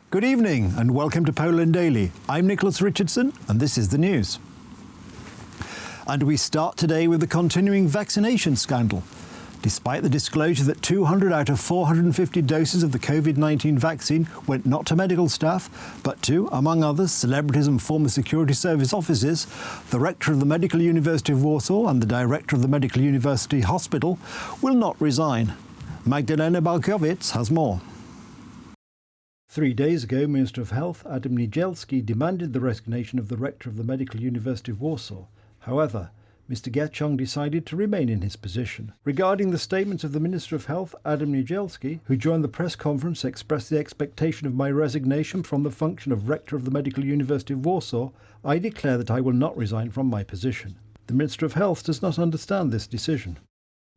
Good evening and welcome to Poland Daily. I'm Nicolas Richardson and this is the news. And we start today with the continuing vaccination scandal. Despite the disclosure that 200 out of 450 doses of the COVID-19 vaccine went not to medical staff, but to, among others, celebrities and former security service officers, the rector of the Medical University of Warsaw and the director of the Medical University Hospital will not resign. Magdalena Balkowicz has more. 3 days ago, Minister of Health Adam Niedzielski demanded the resignation of the rector of the Medical University of Warsaw. However, Mr. Gachong decided to remain in his position. Regarding the statements of the Minister of Health, Adam Niedzielski, who during the press conference expressed the expectation of my resignation from the function of Rector of the Medical University of Warsaw, I declare that I will not resign from my position. The Minister of Health does not understand this decision.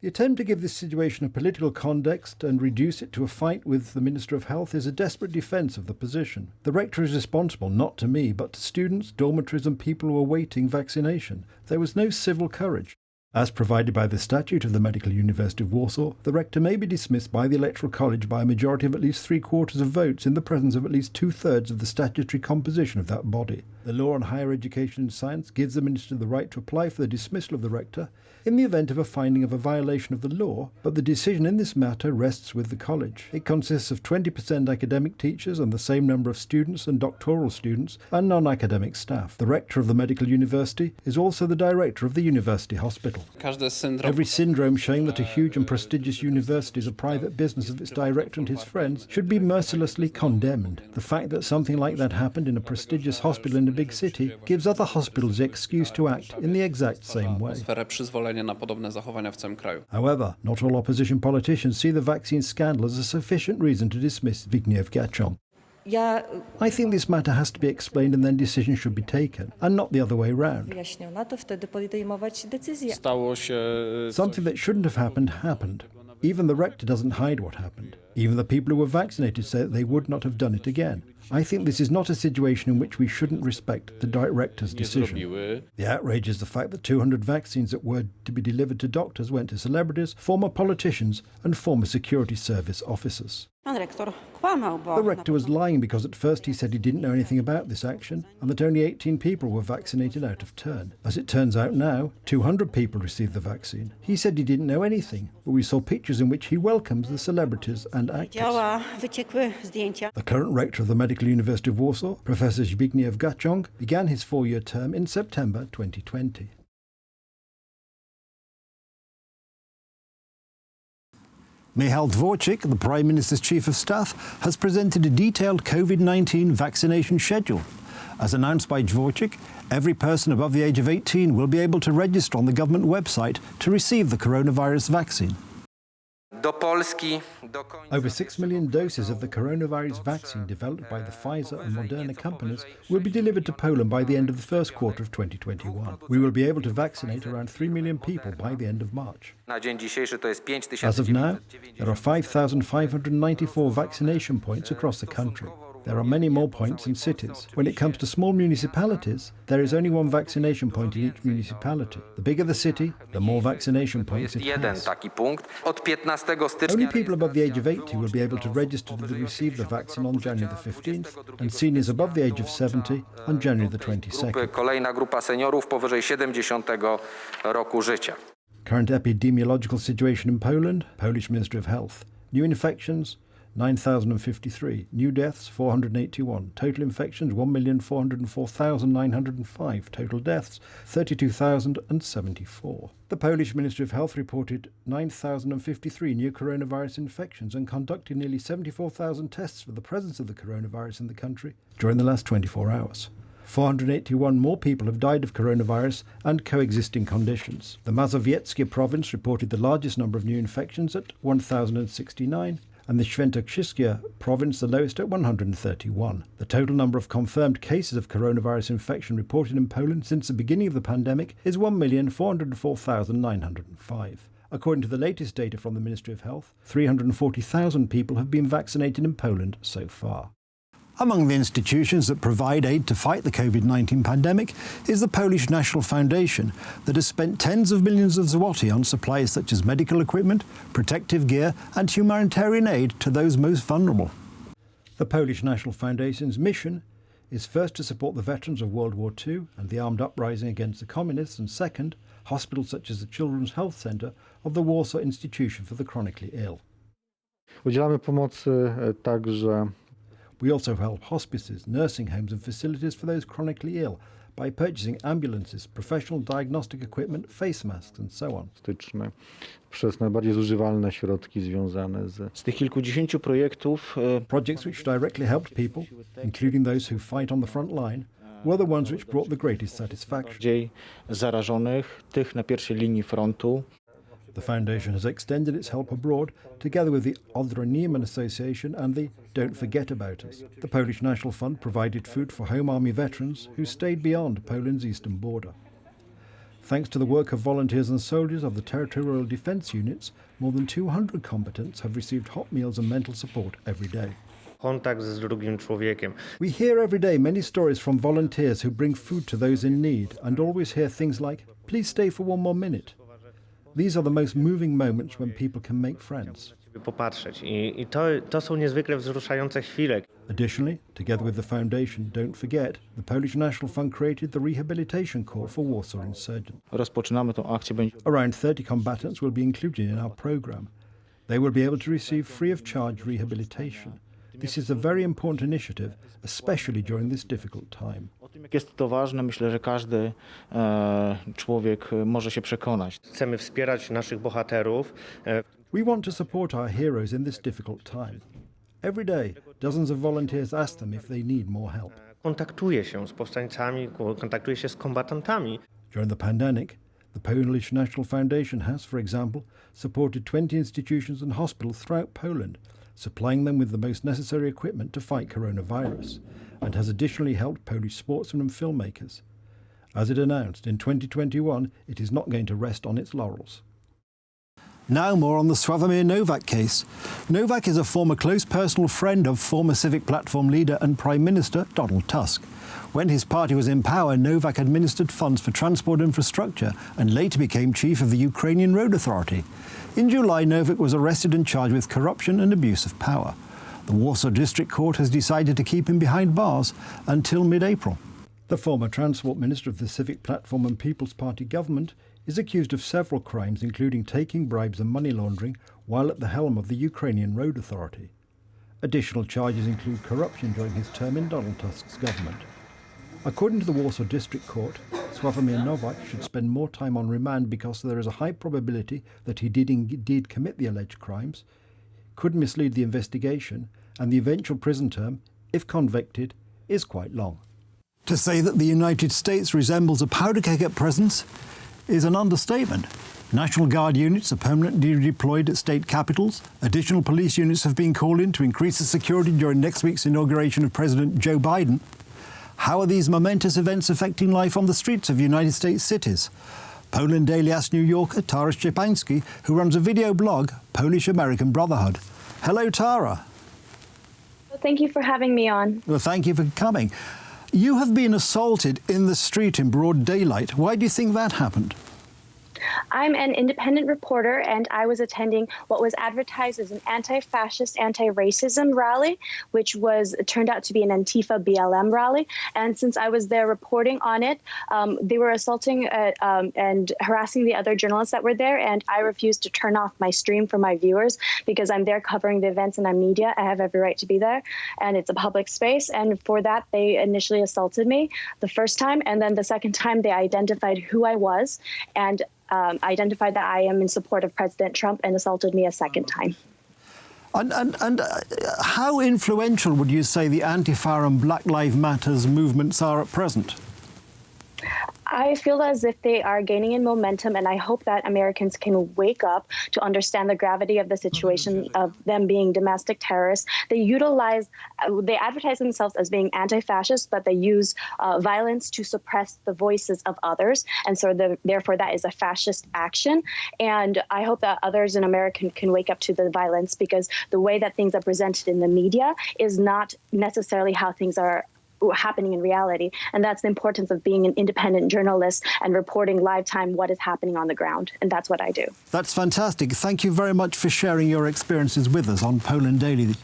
The attempt to give this situation a political context and reduce it to a fight with the Minister of Health is a desperate defence of the position. The rector is responsible not to me, but to students, dormitories and people who are awaiting vaccination. There was no civil courage. As provided by the statute of the Medical University of Warsaw, the rector may be dismissed by the Electoral College by a majority of at least 3/4 of votes in the presence of at least 2/3 of the statutory composition of that body. The law on higher education and science gives the minister the right to apply for the dismissal of the rector in the event of a finding of a violation of the law, but the decision in this matter rests with the college. It consists of 20% academic teachers and the same number of students and doctoral students and non-academic staff. The rector of the medical university is also the director of the university hospital. Every syndrome showing that a huge and prestigious university is a private business of its director and his friends should be mercilessly condemned. The fact that something like that happened in a prestigious hospital in a big city gives other hospitals the excuse to act in the exact same way. However, not all opposition politicians see the vaccine scandal as a sufficient reason to dismiss Zbigniew Gachong. I think this matter has to be explained and then decisions should be taken, and not the other way round. Something that shouldn't have happened, happened. Even the rector doesn't hide what happened. Even the people who were vaccinated say that they would not have done it again. I think this is not a situation in which we shouldn't respect the director's decision. The outrage is the fact that 200 vaccines that were to be delivered to doctors went to celebrities, former politicians and former security service officers. The rector was lying because at first he said he didn't know anything about this action and that only 18 people were vaccinated out of turn. As it turns out now, 200 people received the vaccine. He said he didn't know anything, but we saw pictures in which he welcomes the celebrities and actors. The current rector of the Medical University of Warsaw, Professor Zbigniew Gachong, began his 4-year term in September 2020. Michał Dworczyk, the Prime Minister's Chief of Staff, has presented a detailed COVID-19 vaccination schedule. As announced by Dworczyk, every person above the age of 18 will be able to register on the government website to receive the coronavirus vaccine. Over 6 million doses of the coronavirus vaccine developed by the Pfizer and Moderna companies will be delivered to Poland by the end of the first quarter of 2021. We will be able to vaccinate around 3 million people by the end of March. As of now, there are 5,594 vaccination points across the country. There are many more points in cities. When it comes to small municipalities, there is only one vaccination point in each municipality. The bigger the city, the more vaccination points it has. Only people above the age of 80 will be able to register to receive the vaccine on January the 15th, and seniors above the age of 70 on January the 22nd. Current epidemiological situation in Poland, Polish Ministry of Health. New infections, 9,053. New deaths, 481. Total infections, 1,404,905. Total deaths, 32,074. The Polish Ministry of Health reported 9,053 new coronavirus infections and conducted nearly 74,000 tests for the presence of the coronavirus in the country during the last 24 hours. 481 more people have died of coronavirus and coexisting conditions. The Mazowieckie province reported the largest number of new infections at 1,069, and the Świętokrzyskie province the lowest at 131. The total number of confirmed cases of coronavirus infection reported in Poland since the beginning of the pandemic is 1,404,905. According to the latest data from the Ministry of Health, 340,000 people have been vaccinated in Poland so far. Among the institutions that provide aid to fight the COVID-19 pandemic is the Polish National Foundation that has spent tens of millions of zloty on supplies such as medical equipment, protective gear and humanitarian aid to those most vulnerable. The Polish National Foundation's mission is first to support the veterans of World War II and the armed uprising against the communists, and second, hospitals such as the Children's Health Centre of the Warsaw Institution for the Chronically Ill. Udzielamy pomocy także. We also help hospices, nursing homes and facilities for those chronically ill by purchasing ambulances, professional diagnostic equipment, face masks and so on. Przez najbardziej zużywalne środki związane z tych kilkudziesięciu projektów. Projects which directly helped people, including those who fight on the front line, were the ones which brought the greatest satisfaction. Bardziej zarażonych, tych na pierwszej linii frontu. The Foundation has extended its help abroad, together with the Odra Nieman Association and the Don't Forget About Us. The Polish National Fund provided food for Home Army veterans who stayed beyond Poland's eastern border. Thanks to the work of volunteers and soldiers of the Territorial Defence Units, more than 200 combatants have received hot meals and mental support every day. Kontakt z drugim człowiekiem. We hear every day many stories from volunteers who bring food to those in need, and always hear things like, "Please stay for one more minute." These are the most moving moments when people can make friends. Popatrzeć i to są niezwykle wzruszające chwile. Additionally, together with the Foundation, Don't Forget, the Polish National Fund created the Rehabilitation Corps for Warsaw insurgents. Rozpoczynamy tą akcję. Around 30 combatants will be included in our programme. They will be able to receive free of charge rehabilitation. This is a very important initiative, especially during this difficult time. Jest to ważne, myślę, że każdy człowiek może się przekonać. Chcemy wspierać naszych bohaterów. We want to support our heroes in this difficult time. Every day, dozens of volunteers ask them if they need more help. Kontaktuje się z powstańcami, kontaktuje się z kombatantami. During the pandemic, the Polish National Foundation has, for example, supported 20 institutions and hospitals throughout Poland, supplying them with the most necessary equipment to fight coronavirus, and has additionally helped Polish sportsmen and filmmakers. As it announced, in 2021, it is not going to rest on its laurels. Now more on the Sławomir Nowak case. Nowak is a former close personal friend of former Civic Platform leader and Prime Minister Donald Tusk. When his party was in power, Nowak administered funds for transport infrastructure and later became chief of the Ukrainian Road Authority. In July, Nowak was arrested and charged with corruption and abuse of power. The Warsaw District Court has decided to keep him behind bars until mid-April. The former Transport Minister of the Civic Platform and People's Party government is accused of several crimes, including taking bribes and money laundering while at the helm of the Ukrainian Road Authority. Additional charges include corruption during his term in Donald Tusk's government. According to the Warsaw District Court, Sławomir Nowak should spend more time on remand because there is a high probability that he did indeed commit the alleged crimes, could mislead the investigation, and the eventual prison term, if convicted, is quite long. To say that the United States resembles a powder keg at present is an understatement. National Guard units are permanently deployed at state capitals. Additional police units have been called in to increase the security during next week's inauguration of President Joe Biden. How are these momentous events affecting life on the streets of United States cities? Poland Daily asked New Yorker Tara Szczepanski, who runs a video blog, Polish-American Brotherhood. Hello, Tara. Well, thank you for having me on. Well, thank you for coming. You have been assaulted in the street in broad daylight. Why do you think that happened? I'm an independent reporter, and I was attending what was advertised as an anti-fascist, anti-racism rally, which turned out to be an Antifa BLM rally. And since I was there reporting on it, they were assaulting and harassing the other journalists that were there, and I refused to turn off my stream for my viewers because I'm there covering the events and I'm media. I have every right to be there, and it's a public space. And for that, they initially assaulted me the first time, and then the second time they identified who I was and identified that I am in support of President Trump and assaulted me a second time. And how influential would you say the Antifa and Black Lives Matters movements are at present? I feel as if they are gaining in momentum, and I hope that Americans can wake up to understand the gravity of the situation of them being domestic terrorists. They advertise themselves as being anti-fascist, but they use violence to suppress the voices of others. And so therefore that is a fascist action. And I hope that others in America can wake up to the violence, because the way that things are presented in the media is not necessarily how things are happening in reality. And that's the importance of being an independent journalist and reporting live time what is happening on the ground. And that's what I do. That's fantastic. Thank you very much for sharing your experiences with us on Poland Daily.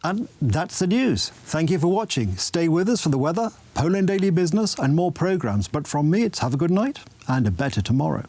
And that's the news. Thank you for watching. Stay with us for the weather, Poland Daily Business and more programmes. But from me, it's have a good night and a better tomorrow.